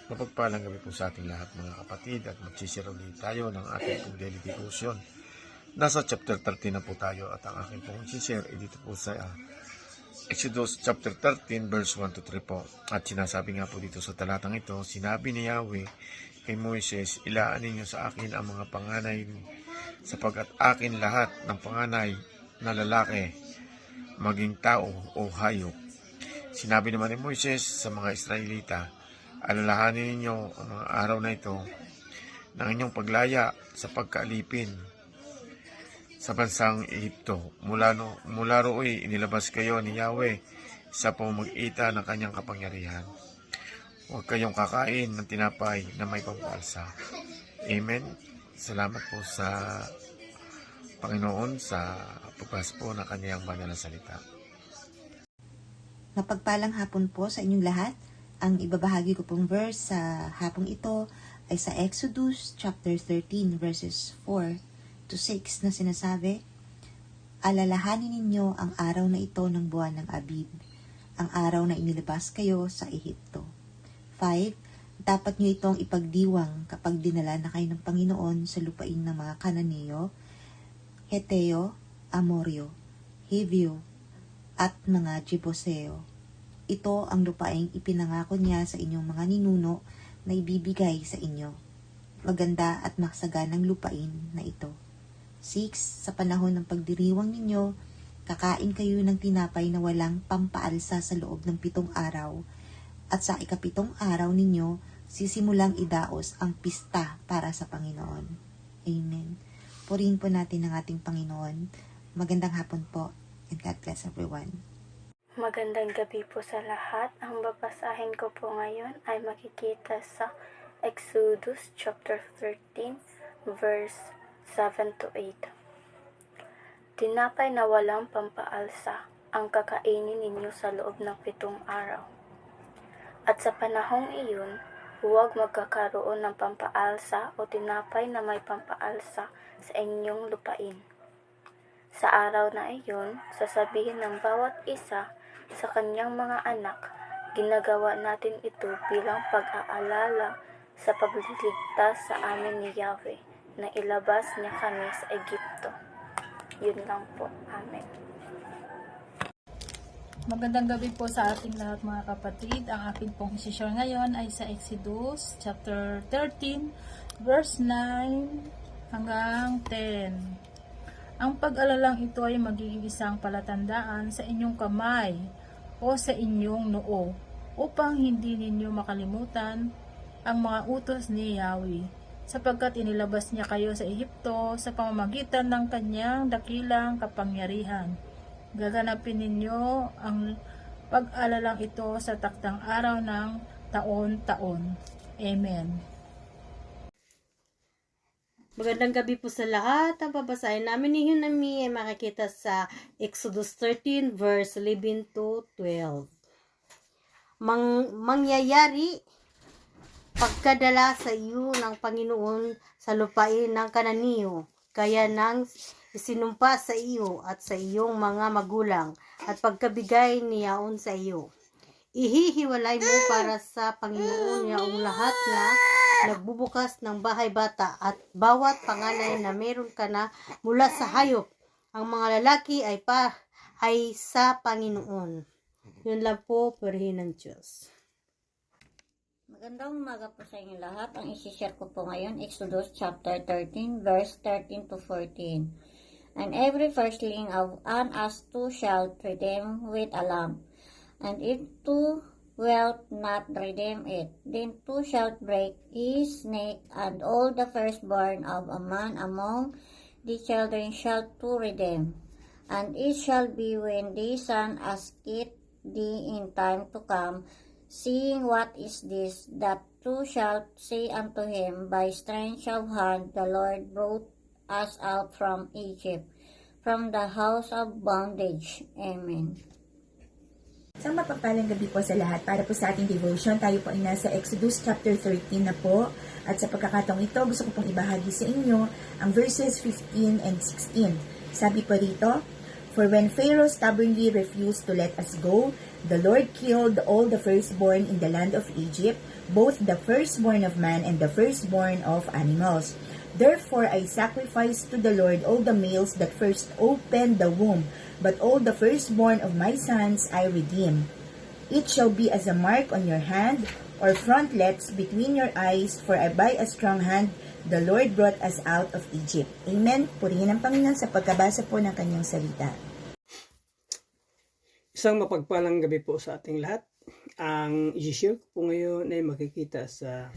Mapagpalang gabi po sa ating lahat mga kapatid at magsisira ulit tayo ng ating daily devotion. Nasa chapter 13 na po tayo at ang aking pong share ay dito po sa Exodus chapter 13 verse 1 to 3 po. At sinasabi nga po dito sa talatang ito, sinabi ni Yahweh kay Moises, ilaan ninyo sa akin ang mga panganay sapagkat akin lahat ng panganay na lalaki, maging tao o hayop. Sinabi naman ni Moises sa mga Israelita, alalahanin ninyo ang mga araw na ito ng inyong paglaya sa pagkaalipin sa bansang Ehipto. Mula rooy inilabas kayo ni Yahweh sa pamamagitan ng kanyang kapangyarihan. Huwag kayong kakain ng tinapay na may pampalsa. Amen. Salamat po sa Panginoon sa pagbasa po ng kanyang banal na salita. Mapagpalang hapon po sa inyong lahat. Ang ibabahagi ko pong verse sa hapong ito ay sa Exodus chapter 13 verses 4 to 6 na sinasabi, alalahanin ninyo ang araw na ito ng buwan ng Abib, ang araw na inilabas kayo sa Ehipto. 5. Dapat nyo itong ipagdiwang kapag dinala na kayo ng Panginoon sa lupain ng mga Kananeo, Heteo, Amoryo, Hivyo, at mga Jebuseo. Ito ang lupaing ipinangako niya sa inyong mga ninuno na ibibigay sa inyo. Maganda at maksaganang lupain na ito. 6. Sa panahon ng pagdiriwang ninyo, kakain kayo ng tinapay na walang pampaalsa sa loob ng 7 araw. At sa ika-7 araw ninyo, sisimulang idaos ang pista para sa Panginoon. Amen. Purihin po natin ang ating Panginoon. Magandang hapon po, and God bless everyone. Magandang gabi po sa lahat. Ang babasahin ko po ngayon ay makikita sa Exodus chapter 13 verse 7 to 8. Tinapay na walang pampaalsa ang kakainin ninyo sa loob ng 7 araw. At sa panahong iyon, huwag magkakaroon ng pampaalsa o tinapay na may pampaalsa sa inyong lupain. Sa araw na iyon, sasabihin ng bawat isa sa kanyang mga anak, ginagawa natin ito bilang pag-aalala sa pagliligtas sa amin ni Yahweh na ilabas niya kami sa Ehipto. Yun lang po. Amen. Magandang gabi po sa ating lahat mga kapatid. Ang aking pong isi-share ngayon ay sa Exodus chapter 13 verse 9 hanggang 10. Ang pag-alalang ito ay magiging isang palatandaan sa inyong kamay o sa inyong noo upang hindi ninyo makalimutan ang mga utos ni Yahweh sapagkat inilabas niya kayo sa Ehipto sa pamamagitan ng kanyang dakilang kapangyarihan. Gaganapin ninyo ang pag-alalang ito sa taktang araw ng taon-taon. Amen. Magandang gabi po sa lahat. Ang babasahin namin ni Hunami ay makikita sa Exodus 13 verse 11 to 12. Mangyayari pagkadala sa iyo ng Panginoon sa lupain ng Kananeo, kaya nang isinumpa sa iyo at sa iyong mga magulang at pagkabigay niyaon sa iyo. Ihihiwalay mo para sa Panginoon yaong lahat na nagbubukas ng bahay bata at bawat panganay na meron ka na mula sa hayop. Ang mga lalaki ay sa Panginoon. Yun lang po, purihin ng Diyos. Magandang umaga po sa inyo lahat. Ang isi-share ko po ngayon, Exodus chapter 13, verse 13 to 14. And every firstling of an ass two shall redeem with a lamb. And if two wilt not redeem it, then two shalt break his neck, and all the firstborn of a man among the children shall two redeem. And it shall be when the son asketh thee in time to come, seeing what is this, that two shalt say unto him, by strength of hand the Lord brought us out from Egypt, from the house of bondage. Amen. Isang mapagpalang gabi po sa lahat. Para po sa ating devotion, tayo po ay nasa Exodus chapter 13 na po. At sa pagkakataong ito, gusto ko pong ibahagi sa inyo ang verses 15 and 16. Sabi po rito, For when Pharaoh stubbornly refused to let us go, the Lord killed all the firstborn in the land of Egypt, both the firstborn of man and the firstborn of animals. Therefore I sacrifice to the Lord all the males that first opened the womb, but all the firstborn of my sons I redeem. It shall be as a mark on your hand, or frontlets between your eyes, for by a strong hand the Lord brought us out of Egypt. Amen. Purihin ang Panginoon sa pagkabasa po ng kanyang salita. Isang mapagpalang gabi po sa ating lahat. Ang i-share ko po ngayon ay makikita sa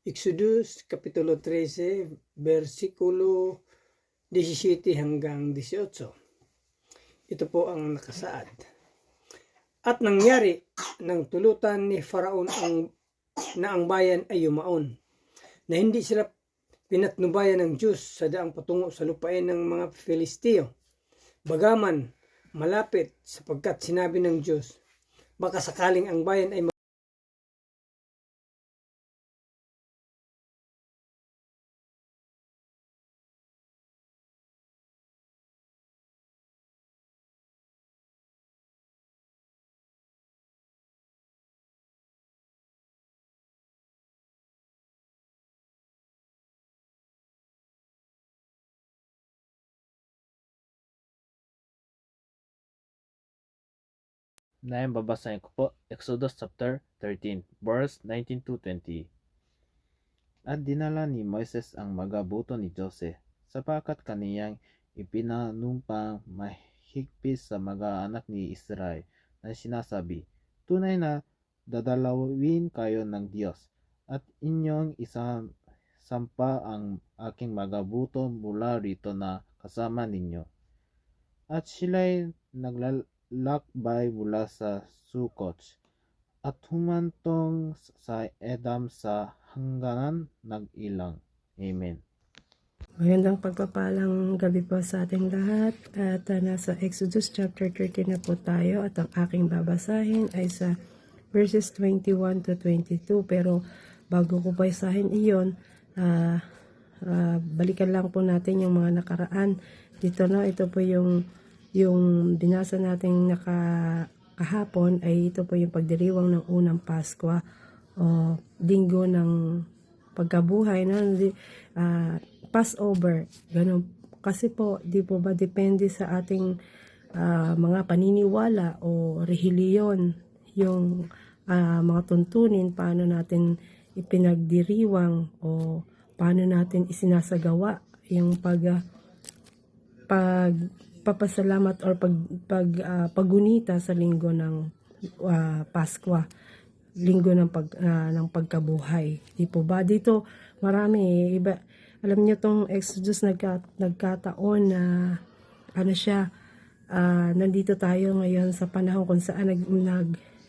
Exodus Kapitulo 13, versikulo 17 hanggang 18. Ito po ang nakasaad. At nangyari ng tulutan ni Faraon na ang bayan ay yumaon, na hindi sila pinatnubayan ng Diyos sa daang patungo sa lupain ng mga Filisteo. Bagaman malapit, sapagkat sinabi ng Diyos, baka sakaling ang bayan ay Na yung babasahin ko po, Exodus chapter 13, verse 19 to 20. At dinala ni Moises ang mga buto ni Jose, sapagkat kaniyang ipinanumpang mahigpit sa mga anak ni Israel, na sinasabi, tunay na dadalawin kayo ng Diyos, at inyong isasampa ang aking mga buto mula rito na kasama ninyo. At sila'y naglalakbay mula sa Sukot at humantong sa Edam sa hangganan nag-ilang. Amen. Magandang pagpapalang gabi po sa ating lahat at nasa Exodus chapter 13 na po tayo at ang aking babasahin ay sa verses 21 to 22, pero bago ko basahin iyon, balikan lang po natin yung mga nakaraan dito, no? Ito po yung binasa nating kahapon ay ito po yung pagdiriwang ng unang Paskwa o linggo ng pagkabuhay, no? Passover, ganun. Kasi po, di po ba depende sa ating mga paniniwala o relihiyon, yung mga tuntunin, paano natin ipinagdiriwang o paano natin isinasagawa yung pagpapasalamat or paggunita sa linggo ng Paskwa, linggo ng pagkabuhay. Di po ba? Dito marami iba. Alam niyo tong Exodus nagkataon na nandito tayo ngayon sa panahon kung saan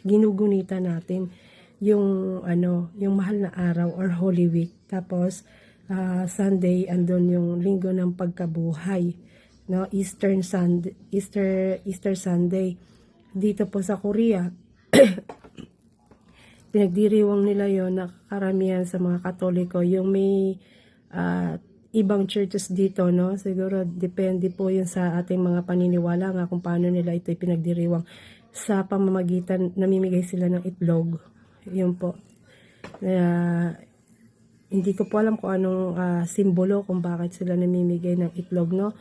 ginugunita natin yung mahal na araw or Holy Week. Tapos Sunday andon yung linggo ng pagkabuhay, no? Easter Sunday. Dito po sa Korea pinagdiriwang nila yon na karamihan sa mga Katoliko. Yung may ibang churches dito, no? Siguro depende po yun sa ating mga paniniwala nga kung paano nila ito ipinagdiriwang sa pamamagitan, namimigay sila ng itlog. Yun po. Hindi ko po alam kung anong simbolo kung bakit sila namimigay ng itlog, no?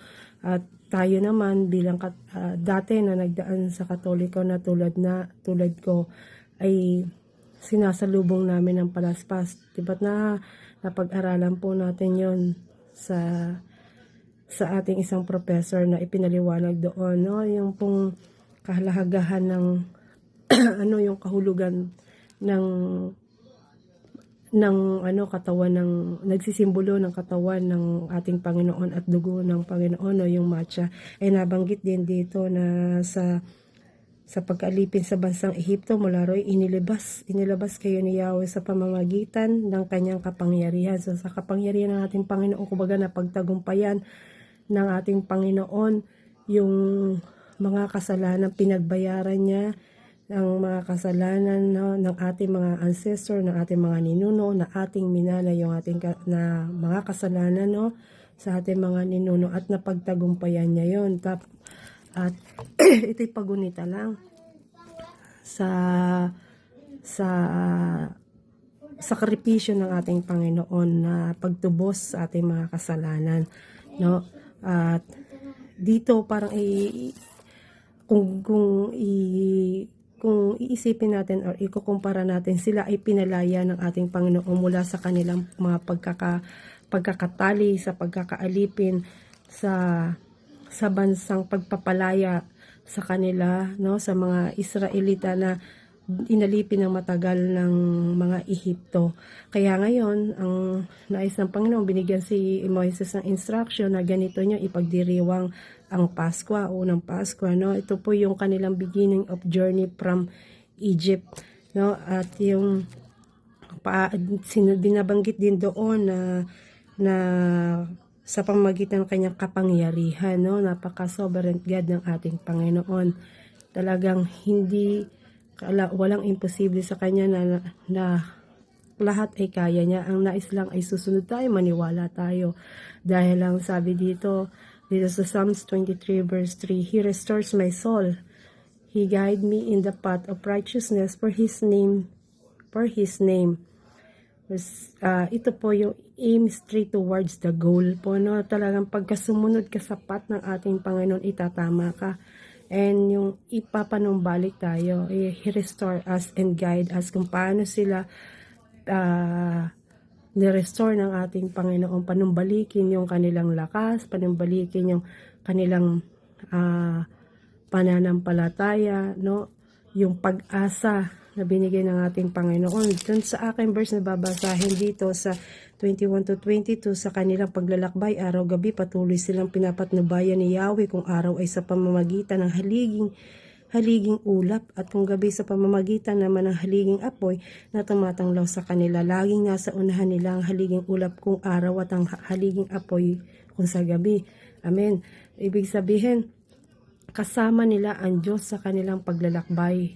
At tayo naman bilang dati na nagdaan sa Katoliko na tulad ko ay sinasalubong namin ng palaspas. Diba't napag-aralan po natin yon sa ating isang professor na ipinaliwanag doon, no? Yung pong kahalagahan ng yung kahulugan ng katawan ng nagsisimbolo ng katawan ng ating Panginoon at dugo ng Panginoon, no? Yung matcha ay nabanggit din dito na sa pagkaalipin sa bansang Ehipto mula ro'y inilabas kayo ni Yahweh sa pamamagitan ng kanyang kapangyarihan. So sa kapangyarihan ng ating Panginoon, kumbaga na pagtagumpayan ng ating Panginoon yung mga kasalanan, pinagbayaran niya ng mga kasalanan, no, ng ating mga ancestor, ng ating mga ninuno, na ating minana yung ating na mga kasalanan, no, sa ating mga ninuno, at napagtagumpayan niya yon. At ito'y pagunita lang sa sakripisyo ng ating Panginoon na pagtubos sa ating mga kasalanan, no? At dito parang kung iisipin natin or ikukumpara natin, sila ay pinalaya ng ating Panginoon mula sa kanilang mga pagkakatali, sa pagkakaalipin, sa bansang pagpapalaya sa kanila, no, sa mga Israelita na inalipin ng matagal ng mga Ehipto. Kaya ngayon, ang nais ng Panginoon, binigyan si Moises ng instruction na ganito niyo ipagdiriwang ang Pasko, unang Pasko, no? Ito po yung kanilang beginning of journey from Egypt, no? At yung binabanggit din doon na sa pamamagitan ng kanyang kapangyarihan, no? Napaka-sovereign God ng ating Panginoon. Talagang walang imposible sa kanya na lahat ay kaya niya. Ang nais lang ay susunod tayo, maniwala tayo. Dahil lang sabi dito sa Psalms 23 verse 3, He restores my soul. He guide me in the path of righteousness for His name. Ito po yung aim straight towards the goal po, no? Talagang pagka sumunod ka sa path ng ating Panginoon, itatama ka. And yung ipapanumbalik tayo, He restore us and guide us kung paano sila ni-restore ng ating Panginoon, panumbalikin yung kanilang lakas, panumbalikin yung kanilang pananampalataya, no? Yung pag-asa na binigay ng ating Panginoon. Dun sa aking verse na babasahin dito sa 21 to 22, sa kanilang paglalakbay, araw-gabi patuloy silang pinapatnubayan ni Yahweh, kung araw ay sa pamamagitan ng haliging ulap, at kung gabi sa pamamagitan naman ng haliging apoy na tumatanglaw sa kanila. Laging nasa unahan nila ang haliging ulap kung araw at ang haliging apoy kung sa gabi. Amen. Ibig sabihin, kasama nila ang Diyos sa kanilang paglalakbay.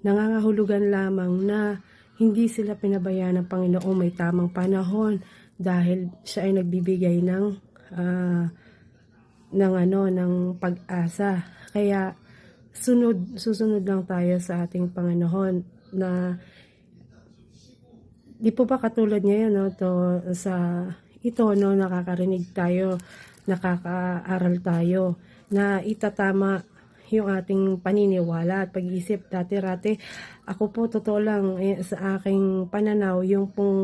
Nangangahulugan lamang na hindi sila pinabayaan ng Panginoon, may tamang panahon, dahil siya ay nagbibigay ng pag-asa. Kaya susunod lang tayo sa ating Panginoon, na di po ba katulad ngayon, no, nakakarinig tayo, nakakaaral tayo, na itatama yung ating paniniwala at pag-iisip. Dati-rati, ako po, totoo lang, sa aking pananaw, yung pong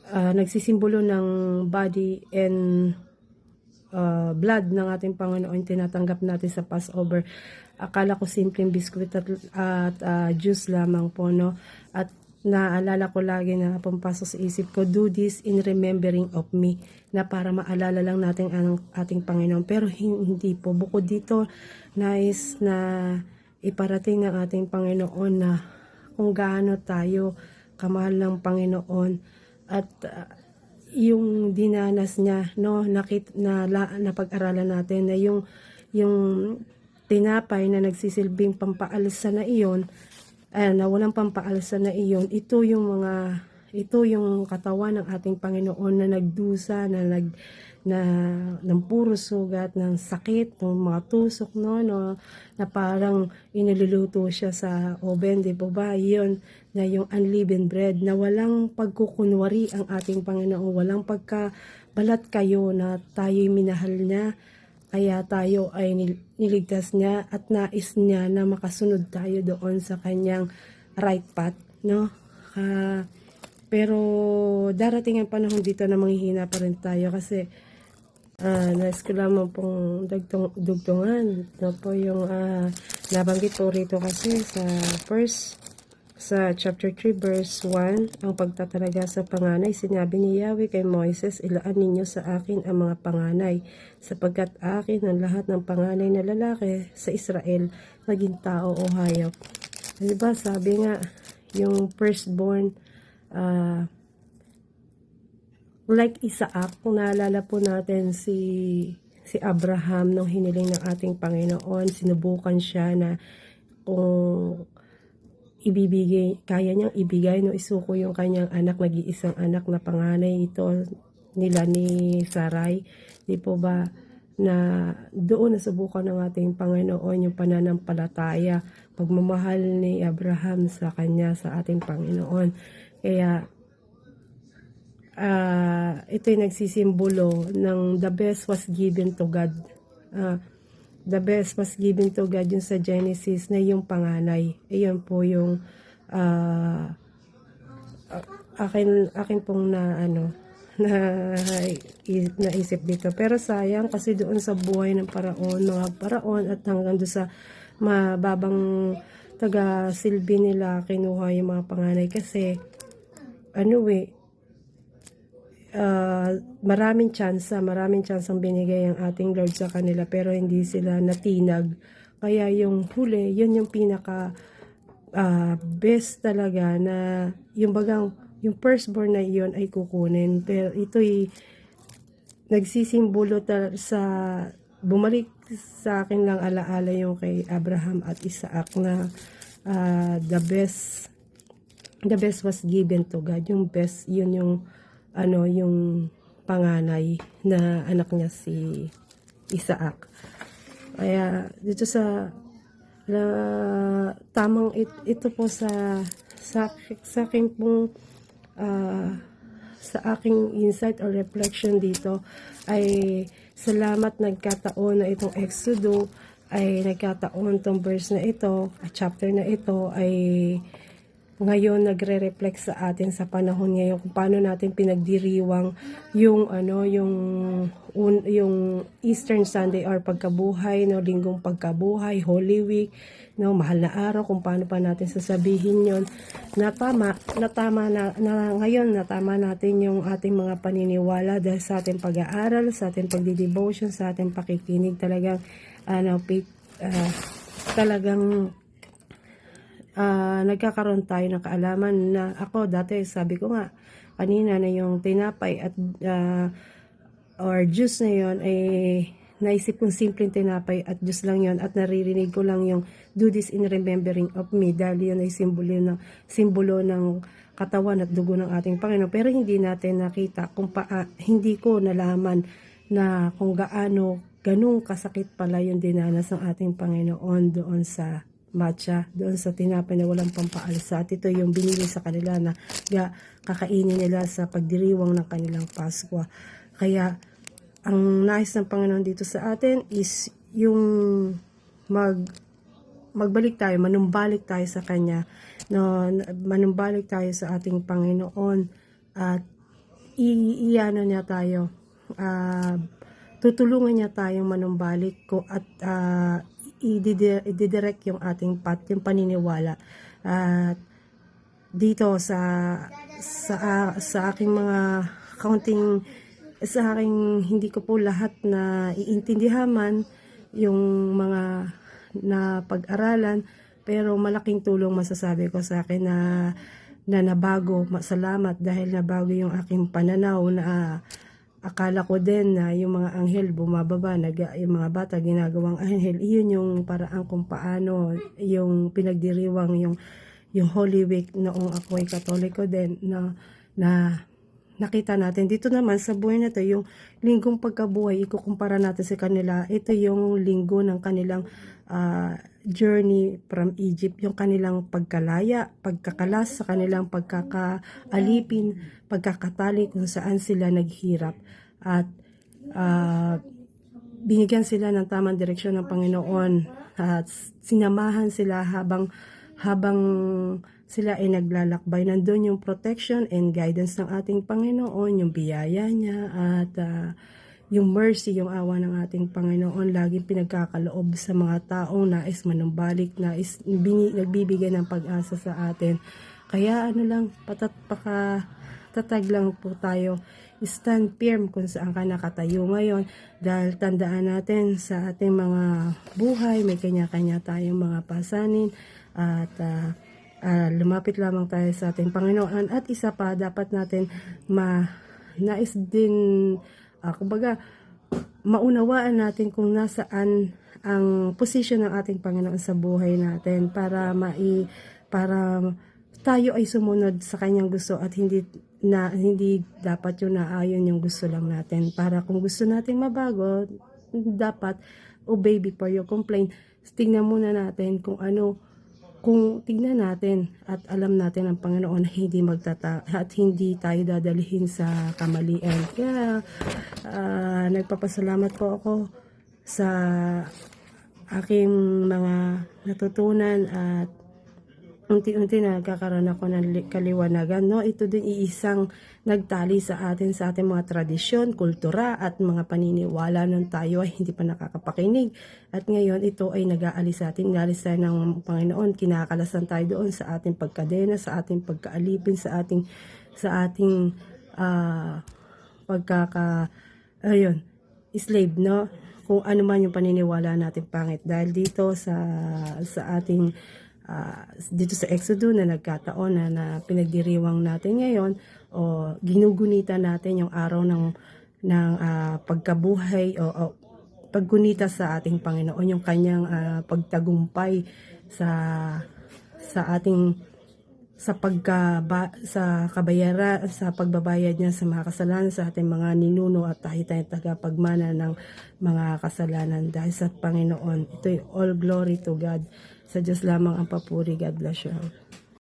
nagsisimbolo ng body and blood ng ating Panginoon, tinatanggap natin sa Passover. Akala ko simpleng biskwit at juice lamang po, no? At naalala ko lagi na pumpasok sa isip ko, do this in remembering of me, na para maalala lang natin ang ating Panginoon. Pero hindi po. Bukod dito, nais na iparating ng ating Panginoon na kung gaano tayo kamahal ng Panginoon, at yung dinanas niya, no, napag-aralan natin na yung tinapay na nagsisilbing pampaalsa na iyon, na walang pampaalsa na iyon, ito yung katawan ng ating Panginoon na nagdusa, ng puro sugat, ng sakit, ng mga tusok, no, na parang iniluluto siya sa oven, di ba ba? Yun, na yung unleavened bread, na walang pagkukunwari ang ating Panginoon, walang pagkabalat kayo na tayo'y minahal niya, kaya tayo ay niligtas niya, at nais niya na makasunod tayo doon sa kanyang right path, no? Pero darating ang panahon dito na manghihina pa rin tayo, kasi nais ko lamang pong dugtungan. Ito po yung nabanggit po rito kasi sa chapter 3 verse 1, ang pagtatalaga sa panganay. Sinabi ni Yahweh kay Moises, ilaan ninyo sa akin ang mga panganay, sapagkat akin ang lahat ng panganay na lalaki sa Israel, maging tao o hayop. Diba, sabi nga, yung firstborn, like Isaac, kung naalala po natin si Abraham, nung hiniling ng ating Panginoon, sinubukan siya na kung kaya niyang ibigay, no, isuko yung kanyang anak, nag-iisang anak na panganay, ito nila ni Sarai, di po ba? na doon nasubukan ng ating Panginoon yung pananampalataya, pagmamahal ni Abraham sa kanya, sa ating Panginoon. Kaya ito'y nagsisimbolo ng the best was given to God. The best was given to God yung sa Genesis na yung panganay. Iyon po yung akin pong naisip dito. Pero sayang kasi doon sa buhay ng mga paraon at hanggang doon sa mababang taga-silbi nila kinuha yung mga panganay kasi maraming chance ang binigay ang ating Lord sa kanila pero hindi sila natinag. Kaya yung huli, yun yung pinaka best talaga na yung firstborn na iyon ay kukunin. Pero ito'y nagsisimbolo sa bumalik sa akin lang alaala yung kay Abraham at Isaac na the best was given to God. Yung best, yun yung yung panganay na anak niya si Isaac. Kaya dito sa tamang ito po sa aking pong sa aking insight or reflection dito ay salamat nagkataon na itong Exodus ay nagkataon tong verse na ito at chapter na ito ay ngayon nagre-reflect sa atin sa panahon ngayon kung paano natin pinagdiriwang yung Eastern Sunday or pagkabuhay, linggong pagkabuhay, Holy Week, mahal na araw, kung paano pa natin sasabihin yon na tama ngayon natama natin yung ating mga paniniwala dahil sa ating pag-aaral, sa ating pagdi-devotion, sa ating pakikinig talagang talagang nagkakaroon tayo ng kaalaman na ako dati sabi ko nga kanina na yung tinapay at or juice na yon ay naisip kong simpleng tinapay at juice lang yon at naririnig ko lang yung do this in remembering of me dahil yun ay simbolo ng katawan at dugo ng ating Panginoon pero hindi natin nakita hindi ko nalaman na kung ganung kasakit pala yung dinanas ng ating Panginoon doon sa matcha, doon sa tinapay na walang pampaalsa at ito yung binili sa kanila na kakainin nila sa pagdiriwang ng kanilang Pasko. Kaya ang nais ng Panginoon dito sa atin is yung magbalik tayo, manumbalik tayo sa Kanya, manumbalik tayo sa ating Panginoon at iano niya tayo, tutulungan niya tayong manumbalik ko at i-direct yung ating path, yung paniniwala. At dito sa aking mga counting, sa aking hindi ko po lahat na iintindihan man yung mga na pag-aralan, pero malaking tulong masasabi ko sa akin na nabago. Salamat dahil nabago yung aking pananaw na akala ko din na yung mga anghel bumababa, yung mga bata ginagawang anghel. Iyon yung paraan kung paano yung pinagdiriwang yung Holy Week noong ako ay Katoliko din na nakita natin. Dito naman sa buhay na to, yung linggong pagkabuhay, ikukumpara natin sa kanila. Ito yung linggo ng kanilang journey from Egypt, yung kanilang pagkalaya, pagkakalas sa kanilang pagkakaalipin, pagkakatali kung saan sila naghirap at binigyan sila ng tamang direksyon ng Panginoon at sinamahan sila habang sila ay naglalakbay. Nandun yung protection and guidance ng ating Panginoon, yung biyaya niya at yung mercy, yung awa ng ating Panginoon laging pinagkakaloob sa mga taong nais manumbalik, nais nagbibigay ng pag-asa sa atin. Kaya tatag lang po tayo, stand firm kung saan ka nakatayo ngayon dahil tandaan natin sa ating mga buhay may kanya-kanya tayong mga pasanin at lumapit lamang tayo sa ating Panginoon. At isa pa, dapat natin nais din kumbaga maunawaan natin kung nasaan ang posisyon ng ating Panginoon sa buhay natin para tayo ay sumunod sa kanyang gusto at hindi dapat yung naayon yung gusto lang natin. Para kung gusto nating mabago, dapat obey before you complain. Tingnan muna natin kung tignan natin at alam natin ang Panginoon na at hindi tayo dadalhin sa kamalian. Kaya nagpapasalamat po ako sa aking mga natutunan at unti-unti nagkakaroon ako ng kaliwanagan. No? Ito din iisang nagtali sa ating mga tradisyon, kultura at mga paniniwala nung tayo ay hindi pa nakakapakinig. At ngayon ito ay nag-aalis sa atin. Ngalis tayo ng Panginoon, kinakalasan tayo doon sa ating pagkadena, sa ating pagkaalipin, sa ating slave, no? Kung ano man yung paniniwala natin pangit. Dahil dito sa ating dito sa Exodus na nagkataon na pinagdiriwang natin ngayon o ginugunita natin yung araw ng pagkabuhay o paggunita sa ating Panginoon, yung kanyang pagtagumpay sa ating sa pagbabayad niya sa mga kasalanan sa ating mga ninuno at tayo tagapagmana ng mga kasalanan dahil sa Panginoon. Ito'y all glory to God. Sa Diyos lamang ang papuri. God bless you all.